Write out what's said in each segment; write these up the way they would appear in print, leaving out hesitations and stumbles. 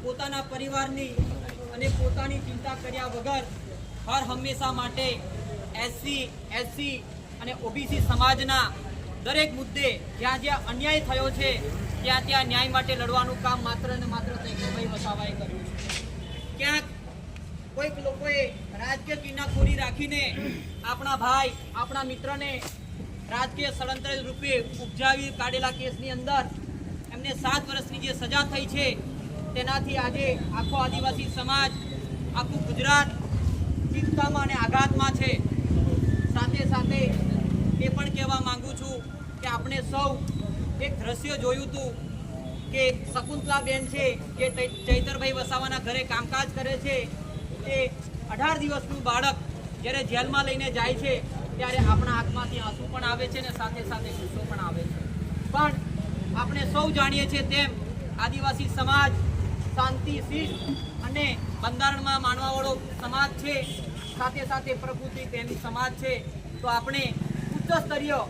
પોતાના પરિવારની અને પોતાની ચિંતા કર્યા વગર હર હંમેશા માટે એસસી એસટી અને ઓબીસી સમાજના દરેક મુદ્દે જ્યાં જ્યાં અન્યાય થયો છે ત્યાં ત્યાં ન્યાય માટે લડવાનું કામ માત્ર ને માત્ર ચૈતરભાઈ વસાવાએ કર્યું છે। ક્યાંક કોઈક લોકોએ રાજકીય કિનાખોરી રાખીને આપણા ભાઈ આપણા મિત્રને રાજકીય ષડયંત્ર રૂપે ઉપજાવી કાઢેલા કેસની અંદર એમને 7 વર્ષની જે સજા થઈ છે તેનાથી આજે આખો આદિવાસી સમાજ આખું ગુજરાત ચિંતામાં અને આઘાતમાં છે। સાથે સાથે એ પણ કહેવા માંગુ છું કે આપણે સૌ એક દ્રશ્ય જોયું હતું કે શકુંતલાબેન છે જે ચૈતરભાઈ વસાવાના ઘરે કામકાજ કરે છે તે 18 દિવસનું બાળક જ્યારે જેલમાં લઈને જાય છે ત્યારે આપણા આંખમાંથી આંસુ પણ આવે છે અને સાથે સાથે ગુસ્સો પણ આવે છે। પણ આપણે સૌ જાણીએ છીએ તેમ આદિવાસી સમાજ શાંતિ શિસ્ત અને બંધારણમાં માનવાવાળો સમાજ છે, સાથે સાથે પ્રકૃતિ પ્રેમી સમાજ છે। તો આપણે ઉચ્ચ સ્તરીય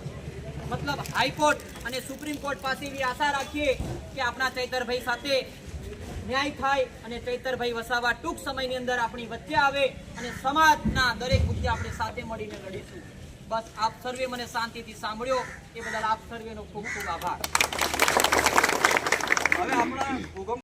મતલબ હાઈકોર્ટ અને સુપ્રીમ કોર્ટ પાસે એવી આશા રાખીએ કે આપણા ચૈતરભાઈ સાથે ન્યાય થાય અને ચૈતરભાઈ વસાવા ટૂંક સમયની અંદર આપણી વચ્ચે આવે અને સમાજના દરેક મુદ્દે આપણે સાથે મળીને લડીશું। બસ આપ સર્વે મને શાંતિથી સાંભળ્યો એ બદલ આપ સર્વેનો ખૂબ ખૂબ આભાર। હવે આપણા